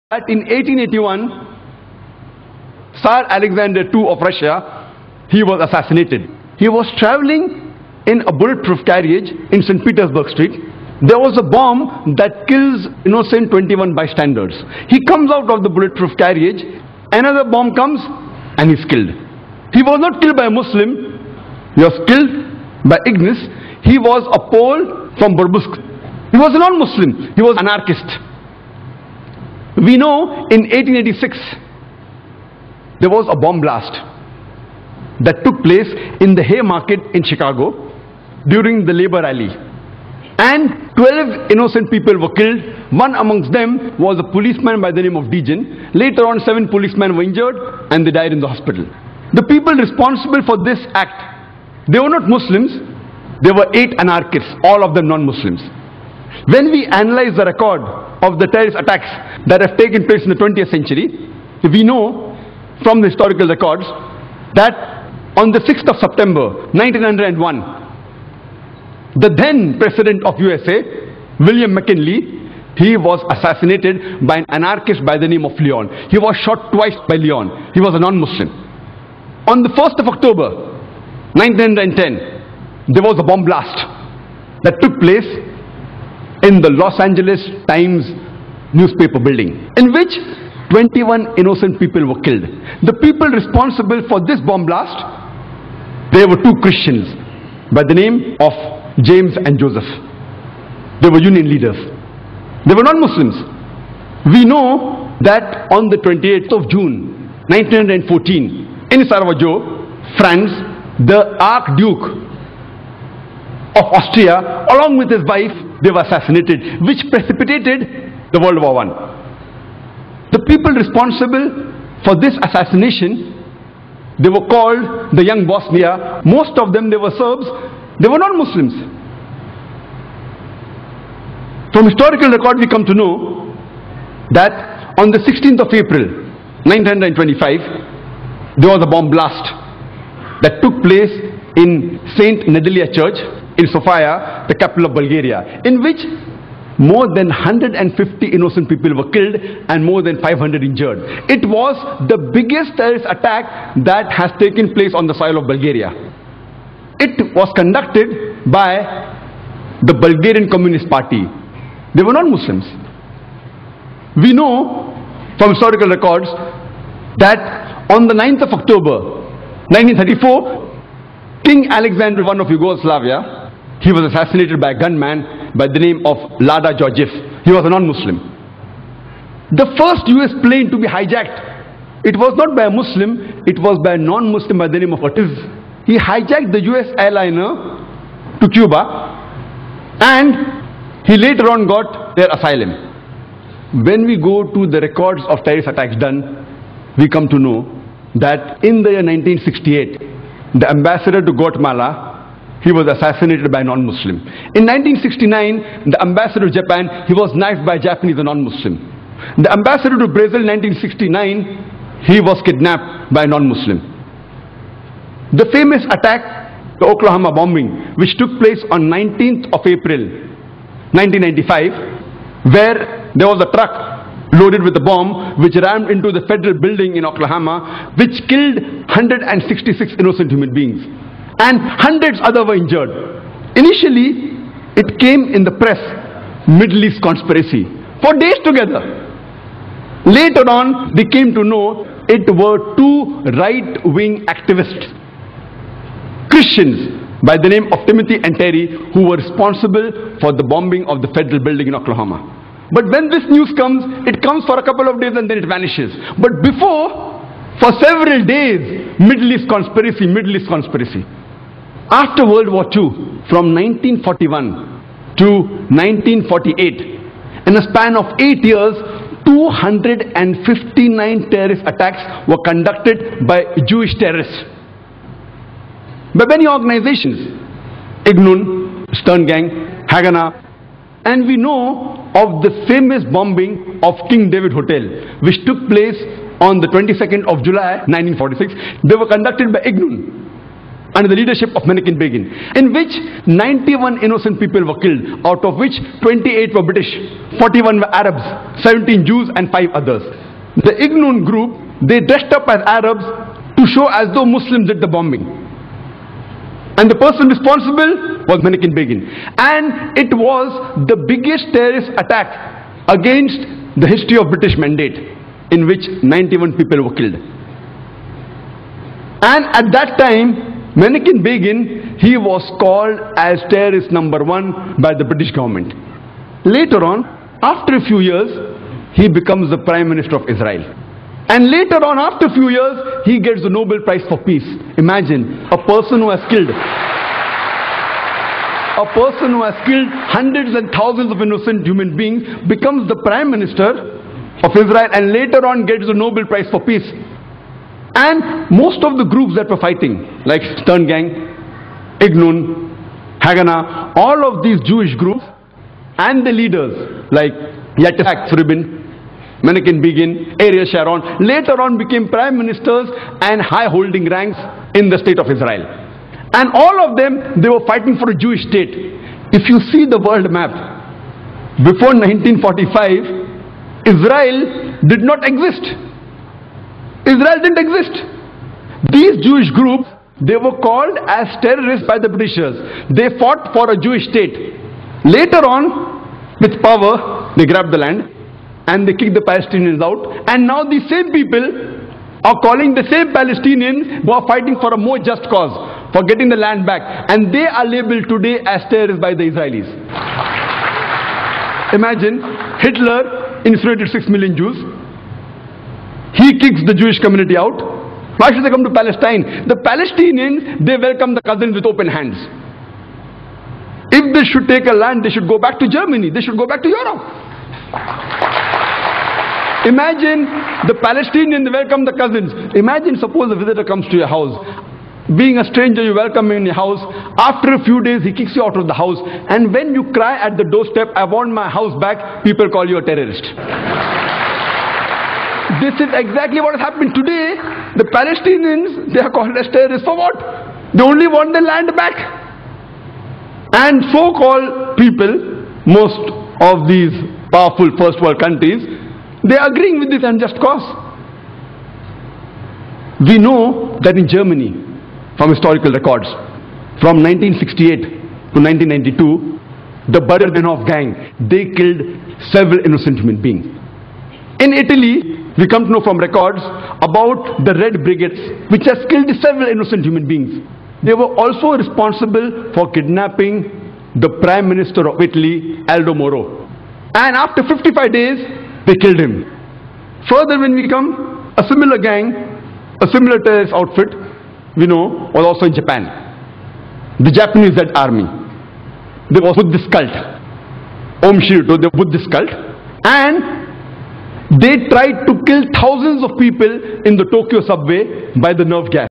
that in 1881, Tsar Alexander II of Russia, he was assassinated. He was traveling in a bulletproof carriage in St. Petersburg Street. There was a bomb that kills innocent 21 bystanders. He comes out of the bulletproof carriage, another bomb comes and he's killed. He was not killed by a Muslim, he was killed by ignorance. He was a Pole from Burbusk. He was a non-Muslim, he was an anarchist. We know in 1886, there was a bomb blast that took place in the Haymarket in Chicago during the labor rally. And 12 innocent people were killed. One amongst them was a policeman by the name of Dejan. Later on, 7 policemen were injured and they died in the hospital. The people responsible for this act, they were not Muslims, they were 8 anarchists, all of them non-Muslims. When we analyze the record of the terrorist attacks that have taken place in the 20th century, we know from the historical records that on the 6th of September 1901, the then President of USA, William McKinley, he was assassinated by an anarchist by the name of Leon. He was shot twice by Leon. He was a non-Muslim. On the 1st of October 1910, there was a bomb blast that took place in the Los Angeles Times newspaper building, in which 21 innocent people were killed. The people responsible for this bomb blast, they were 2 Christians by the name of James and Joseph. They were union leaders. They were non-Muslims. We know that on the 28th of June 1914 in Sarajevo, France, the Archduke of Austria along with his wife, they were assassinated, which precipitated the World War I. The people responsible for this assassination, they were called the Young Bosnia. Most of them, they were Serbs. They were non-Muslims. From historical record, we come to know that on the 16th of April 1925, there was a bomb blast that took place in Saint Nedelia Church in Sofia, the capital of Bulgaria, in which more than 150 innocent people were killed and more than 500 injured. It was the biggest terrorist attack that has taken place on the soil of Bulgaria. It was conducted by the Bulgarian Communist Party. They were non-Muslims. We know from historical records that on the 9th of October 1934, King Alexander I of Yugoslavia, he was assassinated by a gunman by the name of Lada Georgiev. He was a non-Muslim. The first US plane to be hijacked, it was not by a Muslim, it was by a non-Muslim by the name of Ortiz. He hijacked the US airliner to Cuba and he later on got their asylum. When we go to the records of terrorist attacks done, we come to know that in the year 1968, the ambassador to Guatemala, he was assassinated by a non-Muslim. In 1969, the ambassador to Japan, he was knifed by a Japanese, a non-Muslim. The ambassador to Brazil in 1969, he was kidnapped by a non-Muslim. The famous attack, the Oklahoma bombing, which took place on 19th of April 1995, where there was a truck loaded with a bomb which rammed into the federal building in Oklahoma, which killed 166 innocent human beings. And hundreds other were injured. Initially, it came in the press, Middle East conspiracy, for days together. Later on, they came to know it were 2 right-wing activists, Christians, by the name of Timothy and Terry, who were responsible for the bombing of the federal building in Oklahoma. But when this news comes, it comes for a couple of days and then it vanishes. But before, for several days, Middle East conspiracy, Middle East conspiracy. After World War II, from 1941 to 1948, in a span of 8 years, 259 terrorist attacks were conducted by Jewish terrorists. By many organizations, Ignun, Stern Gang, Haganah, and we know of the famous bombing of King David Hotel, which took place on the 22nd of July 1946. They were conducted by Ignun. under the leadership of Menachem Begin, in which 91 innocent people were killed, out of which 28 were British, 41 were Arabs, 17 Jews and 5 others. The Ignoon group, they dressed up as Arabs to show as though Muslims did the bombing. And the person responsible was Menachem Begin. And it was the biggest terrorist attack against the history of British Mandate, in which 91 people were killed. And at that time, Menachem Begin, he was called as terrorist number 1 by the British government. Later on, after a few years, he becomes the Prime Minister of Israel. And later on, after a few years, he gets the Nobel Prize for Peace. Imagine, a person who has killed hundreds and thousands of innocent human beings becomes the Prime Minister of Israel and later on gets the Nobel Prize for Peace. And most of the groups that were fighting, like Stern Gang, Ignoon, Haganah, all of these Jewish groups and the leaders like Yitzhak Rabin, Menachem Begin, Ariel Sharon, later on became prime ministers and high holding ranks in the state of Israel. And all of them, they were fighting for a Jewish state. If you see the world map, before 1945, Israel did not exist. Israel didn't exist. These Jewish groups, they were called as terrorists by the Britishers. They fought for a Jewish state. Later on, with power, they grabbed the land and they kicked the Palestinians out. And now these same people are calling the same Palestinians who are fighting for a more just cause, for getting the land back. And they are labeled today as terrorists by the Israelis. Imagine, Hitler incinerated 6 million Jews. He kicks the Jewish community out. Why should they come to Palestine? The Palestinians, they welcome the cousins with open hands. If they should take a land, they should go back to Germany. They should go back to Europe. Imagine the Palestinians, they welcome the cousins. Imagine, suppose a visitor comes to your house. Being a stranger, you welcome him in your house. After a few days, he kicks you out of the house. And when you cry at the doorstep, I want my house back, people call you a terrorist. This is exactly what has happened today. The Palestinians, they are called as terrorists for what? They only want their land back. And so-called people, most of these powerful first world countries, they are agreeing with this unjust cause. We know that in Germany, from historical records, from 1968 to 1992, the Bader-Meinhof gang, they killed several innocent human beings. In Italy, we come to know from records about the Red Brigades, which has killed several innocent human beings. They were also responsible for kidnapping the Prime Minister of Italy, Aldo Moro. And after 55 days, they killed him. Further, when we come, a similar gang, a similar terrorist outfit, we know, was also in Japan. The Japanese Red Army. They was with this cult, Om Shirito, they were with this cult. And they tried to kill thousands of people in the Tokyo subway by the nerve gas.